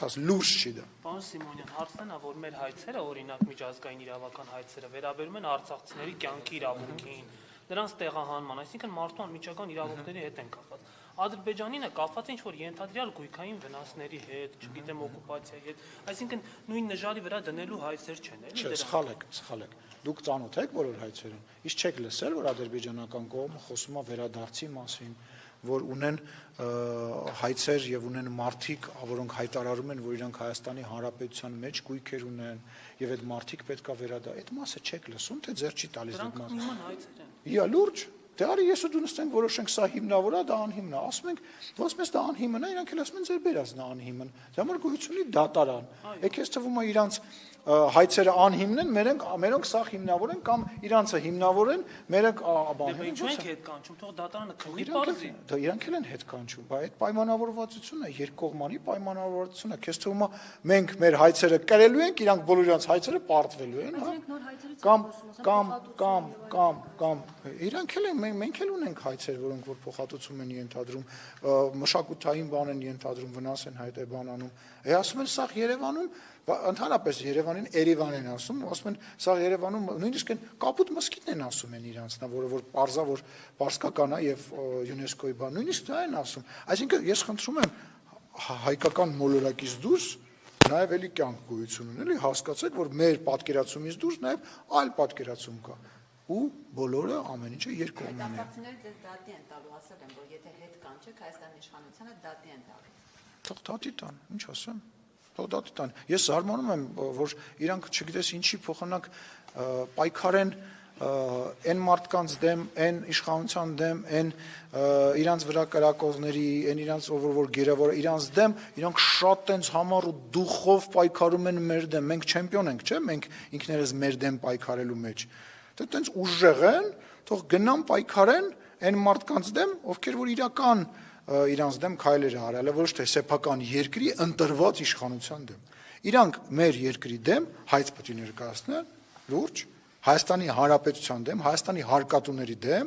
լուրջ չի դա։ Պարոն Սիմոնյան, հարցն է, որ մեր հայցերը, օրինակ միջազգային իրավական հայցերը, վերաբերում են արցախցիների կյանքի իրավունքին, նրանց տեղահանման, այսինքն մարդու անմիջական իրավունքների հետ են կապված։ Ադրբեջանին է կապված ինչ-որ ենթադրյալ գույքային վնասների հետ, չգիտեմ, օկուպացիայի հետ, այսինքն նույն նժարի վրա դնելու հայցեր չեն, էլի։ Չէ, սխալ եք։ Դուք ծանոթ եք բոլոր հայցերին։ Իսկ չեք լսել, որ ադրբեջանական կողմը խոսում է վերադարձի մասին, որ ունեն հայցեր եւ ունեն մարդիկ, որոնք հայտարարում են, որ իրանք Հայաստանի Հանրապետության մեջ գույքեր ունեն եւ այդ մարդիկ պետքա վերադառնան։ Այդ մասը չեք լսում, թե ձեր չի տալիս այդ մասը։ Նման հայցեր են։ Իա լուրջ։ Դե արի ես ու դու նստենք որոշենք սա հիմնավոր է, դա անհիմն է։ Ասում ենք, ոսմես դա անհիմն է, իրանք էլ ասում են ձեր բերած դա անհիմն։ Դա համար գույությունի դատարան։ Եկես թվում է իրանք հայցերը անհիմն են, մերոնք սա հիմնավոր են կամ իրանցը հիմնավոր են, մերոնք բան են։ Ինչու ենք հետ կանչում, թող դատարանը քննի բարձի։ Դա իրանք էլ են հետ կանչում, բայց այդ պայմանավորվածությունը երկկողմանի պայմանավորվածություն է։ Քեզ թվում է մենք մեր հայցերը կրելու ենք, իրանք բոլոր իրանց հայցերը պարտվելու են, հա։ Կամ իրանք էլ են, մենք էլ ունենք հայցեր, որոնք որ փոխհատուցում են ենթադրում, մշակութային բան են ենթադրում, վնաս են հայտ է բան անում։ Ասում են սա Երևանում, ընդհանրապես Երևանին Երևան են ասում սա Երևանում նույնիսկ են կապուտ մսկիթն են ասում են իրանց, որ պարզա որ պարսկական է եւ ՅՈՒՆԵՍԿՕ-ի բան, նույնիսկ դա են ասում։ Այսինքն ես խնդրում եմ հայկական մոլորակից դուրս նաեւ էլի կյանք գոյություն ունի, հասկացեք, որ մեր պատկերացումից դուրս նաեւ այլ պատկերացում կա։ Ու բոլորը ամեն ինչը երկկողմանի է։ Արցախցիները ձեզ դատի են տալու, ասել են, որ եթե հետ կանչեք Հայաստանի իշխանությանը դատի են տալու։ Թող դատի տան, ինչ ասեմ։ Թող դատի տան։ Ես զարմանում եմ, որ իրանք չգիտես ինչի փոխանակ պայքարեն այն մարդկանց դեմ, այն իշխանության դեմ, այն իրանց վրա կրակողների, այն իրանց որ գերավորը իրանց դեմ, իրանք շատ տենց համառ ու դուխով պայքարում են մեր դեմ։ Մենք չեմպիոն ենք, չէ՞, մենք ինքներս մեր դեմ պայքարելու մեջ։ Դե տենց ուժեղ են, թող գնան պայքարեն այն մարդկանց դեմ, ովքեր որ իրական իրանց դեմ քայլեր արել, ոչ թե սեփական երկրի ընտրված իշխանության դեմ։ Իրանք մեր երկրի դեմ հայց պետք է ներկայացնեն, լուրջ, Հայաստանի Հանրապետության դեմ, Հայաստանի հարկատուների դեմ,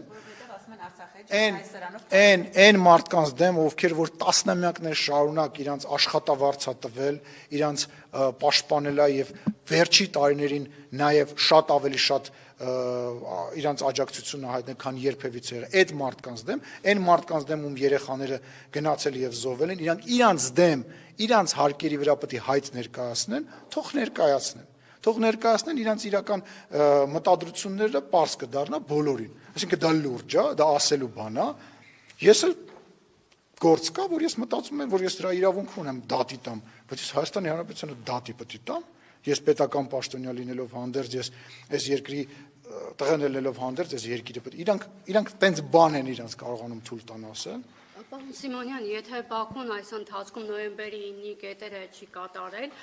այն մարդկանց դեմ, ովքեր որ տասնամյակներ շարունակ իրանց աշխատավարձ տվել, իրանց պաշտպանել եւ վերջի տարիներին նաեւ շատ ավելի շատ իրանց աջակցությունը հայտնել, քան երբևիցե եղել այդ մարդկանց դեմ, այն մարդկանց դեմ ում երեխաները գնացել եւ զոհվել են, իրանց դեմ, իրանց հարկերի վրա պետք է հայտ ներկայացնեն, թող ներկայացնեն իրանց իրական մտադրությունները པարզ կդառնա բոլորին։ Այսինքն դա լուրջ է, դա ասելու բան է։ Ես էլ գործ կա, որ ես մտածում եմ, որ ես դրա իրավունք ունեմ դատի տամ, բայց ես Հայաստանի Հանրապետությանը դատի պետք է տամ։ Ես պետական պաշտոնյա լինելով հանդերձ, ես այս երկրի տղեն ելնելով հանդերձ, այս երկիրը պետք իրանք տենց բան են իրանք կարողանում թույլ տան ասել։ Պարոն Սիմոնյան, եթե Բաքուն այս ընթացքում նոյեմբերի 9-ի կետերը չի կատարել,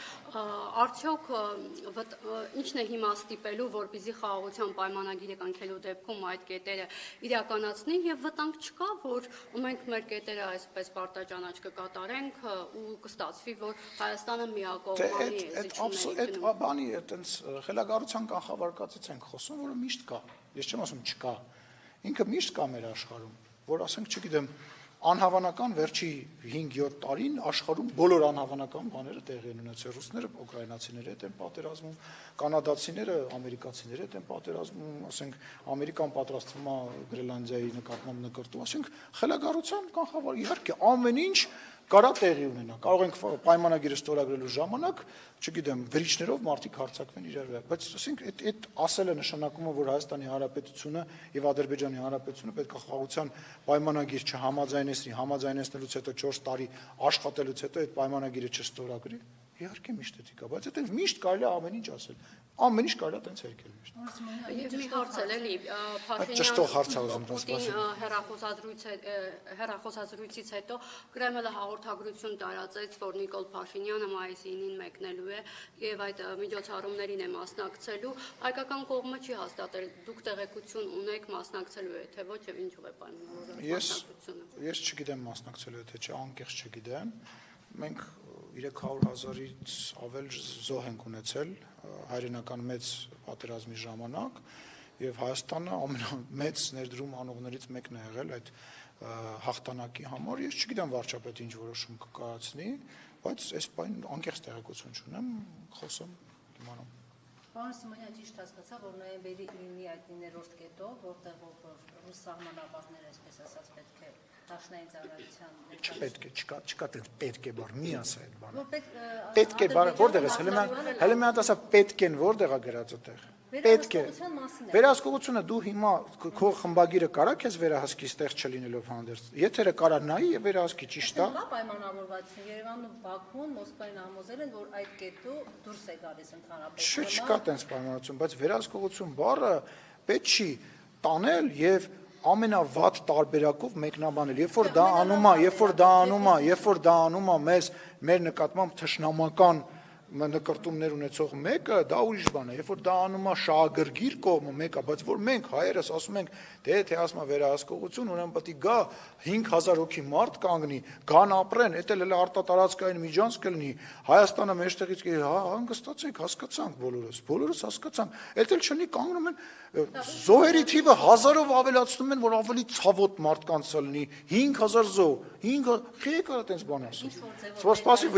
արդյոք ինչն է հիմա ստիպելու, որպեսզի խաղաղության պայմանագիրը կնքելու դեպքում այդ կետերը իրականացնի եւ վտանգ չկա, որ մենք մեր կետերը այսպես պարտաճանաչ կկատարենք ու կստացվի, որ Հայաստանը միակողմանի է զիջումների գնում։ Այդ բանի այտենց խելագարության կանխավարկածից ենք խոսում, որը միշտ կա։ Ես չեմ ասում չկա։ Ինքը միշտ կա մեր աշխարհում, որ ասենք, չգիտեմ, անհավանական վերջի 5-7 տարին աշխարհում բոլոր անհավանական բաները տեղի են ունեցել։ Ռուսները ուկրաինացիների հետ են պատերազմում, կանադացիները ամերիկացիների հետ են պատերազմում, ասենք Ամերիկան պատրաստվում է Գրենլանդիայի նկատմամբ նկարտում, ասենք խելագարության կանխավոր իհարկե ամեն ինչ կարա տեղի ունենա։ Կարող ենք պայմանագիրը ստորագրելու ժամանակ, չգիտեմ, գրիչներով մարդիկ հարձակվեն իրար վրա, բայց ասենք այդ ասելը նշանակում է, որ Հայաստանի Հանրապետությունը եւ Ադրբեջանի Հանրապետությունը պետք է խաղաղության պայմանագիր համաձայնեցնելուց հետո 4 տարի աշխատելուց հետո այդ պայմանագիրը չստորագրի։ Իհարկե միշտ էդի կա, բայց այդ միշտ կարելի է ամեն ինչ ասել։ Ամեն ինչ կարելի է տենց հերքել միշտ։ Եվ մի հարց էլի, Փաշինյան հեռախոսազրույցից հետո Կրեմլը հաղորդագրություն տարածեց, որ Նիկոլ Փաշինյանը մայիսի 9-ին մեկնելու է եւ այդ միջոցառումներին է մասնակցելու։ Հայկական կողմը չի հաստատել, դուք տեղեկություն ունեք մասնակցելու է, թե ոչ եւ ինչու է պայմանավորված մասնակցությունը։ Ես չգիտեմ մասնակցելու է, թե չէ, անկեղծ չգիտեմ։ Մենք 300,000-ից ավել զոհ ենք ունեցել հայրենական մեծ պատերազմի ժամանակ եւ Հայաստանը ամենամեծ ներդրում անողներից մեկն է եղել այդ հաղթանակի համար։ Ես չգիտեմ վարչապետը ինչ որոշում կկայացնի, բայց այս բան անկեղծ տեղեկություն չունեմ, խոսեմ, իմանում։ Պարոն Սիմոնյան ճիշտ հասկացա, որ նոյեմբերի 9-ի այդ 9-րդ կետով, որտեղ որ ռուս սահմանապահները, այսպես ասած, պետք է դաշնային ծառայության Չպետք է, չկա տենց պետք է բառ, մի ասա այդ բանը։ որ Պետք է բառ, որտեղ է, հələ մի հատ ասա պետք են, որտեղ է գրած այդտեղ։ Պետք է։ Վերահսկողությունը դու հիմա քո խմբագիրը կարա քեզ վերահսկի ստեղ չլինելով հանդերձ։ Եթերը կարա նայի եւ վերահսկի, ճիշտ է։ Կա պայմանավորվածություն, Երևանն ու Բաքուն Մոսկվային համոզել են, որ այդ կետու դուրս է գալիս ընդհանրապես։ Չկա տենց պայմանավորություն, բայց վերահսկողություն բառը պետք չի տանել եւ ամենավատ տարբերակով մեկնաբանել։ Երբ որ դա անում է մեզ մեր նկատմամբ թշնամական նկարտումներ ունեցող մեկը, դա ուրիշ բան է։ Երբ որ դա անում է շահագրգիռ կողմը մեկը, բայց որ մենք հայերս ասում ենք, թե ասում է վերահսկողություն, ուրեմն պետք է գա 5000 հոգի մարդ կանգնի, գան ապրեն, դա էլ արտատարածքային միջանց կլինի։ Հայաստանը մեջտեղից հանգստացեք, հասկացանք բոլորս հասկացանք։ Դա էլ չունի կանգնում են զոհերի թիվը 1000-ով ավելացնում են, որ ավելի ցավոտ մարդկանց լինի 5000 զոհ, 5000 խի եկա այդպես բան ասում։ Սպասի